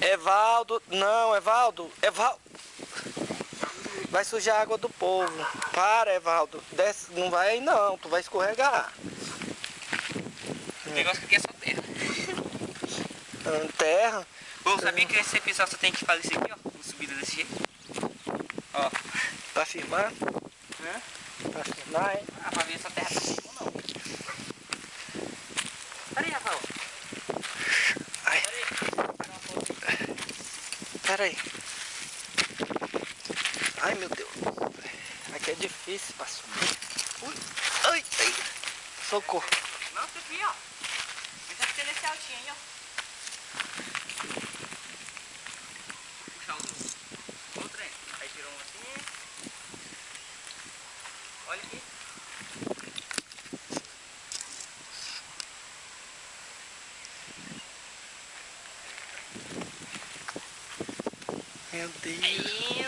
Evaldo, não, Evaldo. Vai sujar a água do povo. Para, Evaldo. Desce, não vai aí não, tu vai escorregar. O negócio aqui é só terra. Terra? Bom, sabia que esse episódio só tem que fazer isso aqui, ó? Uma subida desse jeito. Ó. Pra firmar? Hã? Pra firmar, é? Ah, pra ver essa terra tá firme ou não. Pera aí, Rafael. Ai. Pera aí. Pera aí. Ai, meu Deus. Aqui é difícil pra subir. Ui. Ai, ai. Socorro. Não, fica aqui, ó. Deixa eu ter nesse altinho aí, ó. Puxar o outro aí. Aí tirou um assim. Olha aqui. Meu Deus. Aí,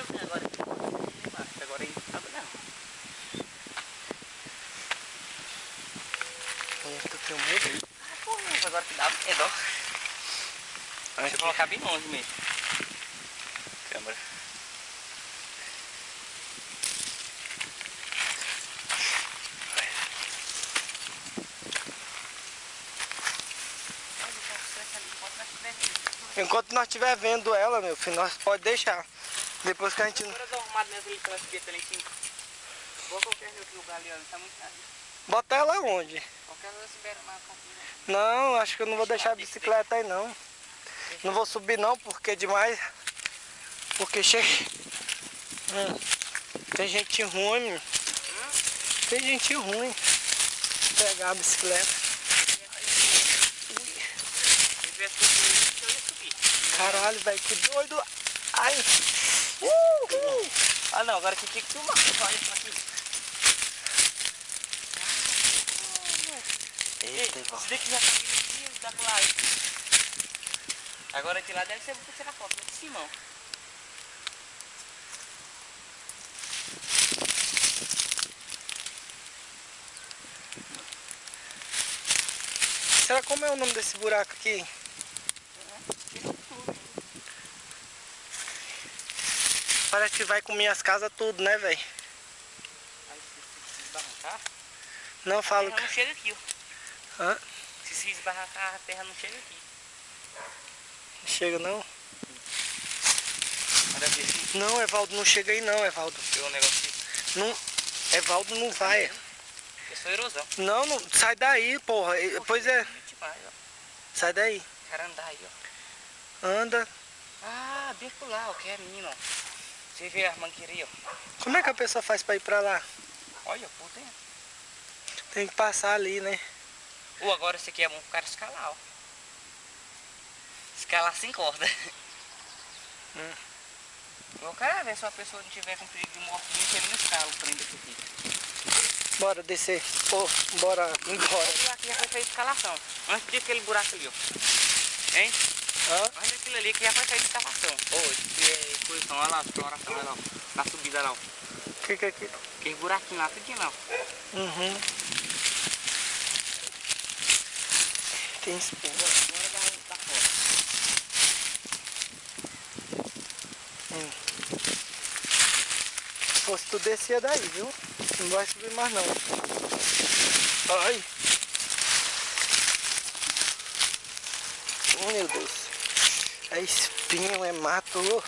agora aí não sabe não. Eu tenho medo. Ah, porra, agora que dá é dó. Deixa eu colocar bem longe mesmo. Câmera. Enquanto nós estiver vendo ela, meu filho, nós pode deixar. Depois que a gente... Agora eu dou arrumado mesmo ali pela subida ali em cima. Vou qualquer outro lugar ali, ó. Não tá muito nada. Bota ela onde? Qualquer lugar se beira mais campinho. Não, acho que eu não vou deixar a bicicleta aí não. Não vou subir não, porque é demais. Porque chega... Tem gente ruim, meu. Tem gente ruim. Pegar a bicicleta. Caralho, velho, que doido. Ai. Ah não, agora você tinha que filmar. Olha isso aqui. Eita, Esse daqui já tá vindo da pro lado. Agora de lá deve ser pra tirar foto, mas de cima, ó. Será como é o nome desse buraco aqui? Parece que vai com minhas casas tudo, né, velho? Aí se esbarrancar, Não, a falo terra não chega aqui, ó. Hã? Se esbarrancar, a terra não chega aqui. Não chega não? Manda ver aqui. Não, Evaldo, não chega aí não, Evaldo. Pegou um negócio aqui. Não, Evaldo não vai. Eu sou erosão. Não, não, sai daí, porra. Pois é, Demais, ó. sai daí. Quero andar aí, ó. Anda. Ah, bem por lá, ó, que é menino, ó. Você vê a mangueira aí, ó. Como é que a pessoa faz pra ir pra lá? Olha, puta, hein? Tem que passar ali, né? Ou agora esse aqui é bom pro cara escalar, ó. Escalar sem corda. O cara ver se a pessoa não tiver com perigo de morte, ele não escala o trem desse aqui. Bora descer. Pô, bora embora. Aqui já foi feita escalação. Antes daquele buraco ali, ó. Hein? Hã? Antes daquilo ali que já foi feita escalação. Ô, exposição, olha lá, exploração, olha lá. Na subida lá, ó. O que é aqui? Aquele buraquinho lá, tudinho lá, ó. Uhum. Tem espinho. Agora dá fora. Se fosse tu descia daí, viu? Não vai subir mais não. Ai! Oh, meu Deus. É espinho, é mato.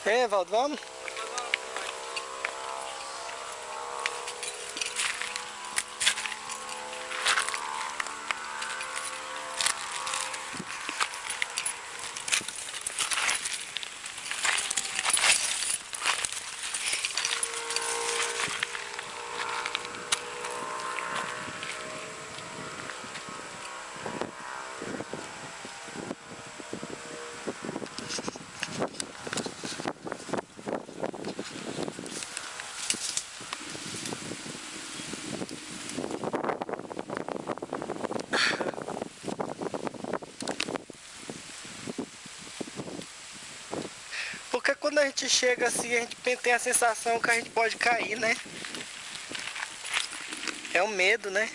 É, Valdo, vamos? Porque quando a gente chega assim, a gente tem a sensação que a gente pode cair, né? É o medo, né?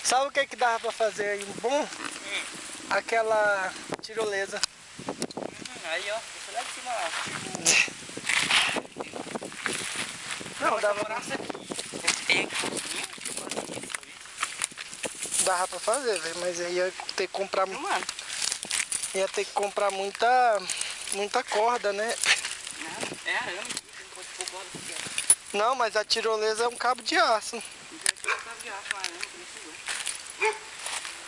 Sabe o que dava pra fazer aí um bom? Aquela tirolesa. Aí, ó. Deixa lá de cima, ó. Não, dava pra fazer, velho, mas aí ia ter que comprar, Mano. ia ter que comprar muita corda, né? Não, é arame. Não pode pôr corda aqui, ó. Não, mas a tirolesa é um cabo de aço. Não tem aqui um cabo de aço lá, né? Não precisa.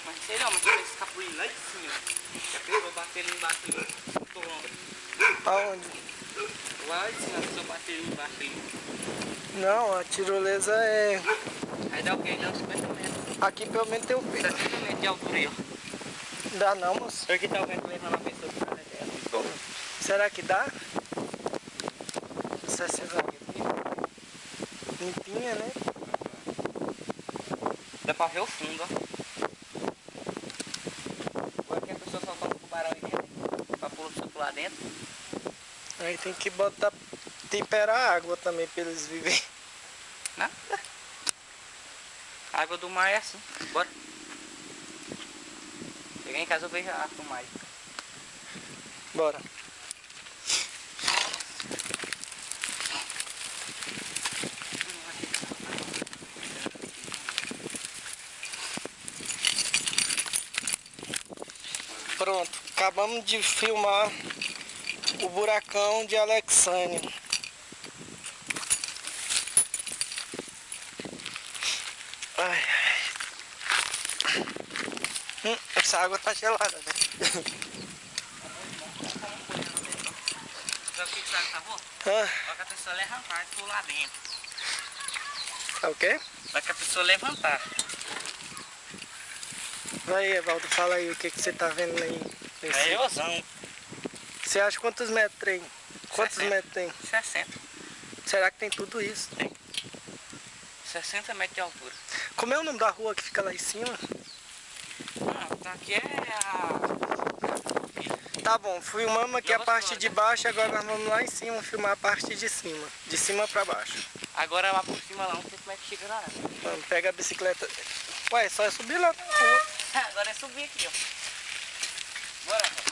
Mas sei lá, mas tem esse capulinho lá de cima. Já pensou bater ele embaixo ali? Toma. Aonde? Lá de cima, se eu bater ele embaixo ali. Não, a tirolesa é... Aí dá o quê? Dá uns 50 metros. Aqui pelo menos tem o peso. 60 metros de altura aí, ó. Dá não, moço? Aqui tá o vento levando a pessoa pra trás dela. Será que dá? 60 limpinha, né? Dá pra ver o fundo, ó. Agora que a pessoa soltar um tubarão aí dentro, pra pôr o suco lá dentro. Aí tem que botar, temperar a água também pra eles viverem. Nada. A água do mar é assim. Bora. Cheguei em casa eu vejo a água do mar. Bora. Pronto, acabamos de filmar o buracão de Alexânia. Ai, ai. Essa água tá gelada, né? Sabe o que essa água tá boa? Ah, Só que a pessoa levantar e for lá dentro. é o quê? Só que a pessoa levantar. Vai, Evaldo, fala aí o que você tá vendo aí. É erosão. Você acha quantos metros tem? Quantos 60. metros tem? 60. Será que tem tudo isso? Tem. 60 metros de altura. Como é o nome da rua que fica lá em cima? Ah, tá aqui é a... Tá bom, filmamos aqui a Jogos parte fora, de né? baixo, agora nós vamos lá em cima filmar a parte de cima. De cima pra baixo. Agora lá por cima lá, não sei como é que chega lá. Vamos, pega a bicicleta. Ué, só é subir lá na rua. Agora é subir aqui, ó. Bora, rapaz.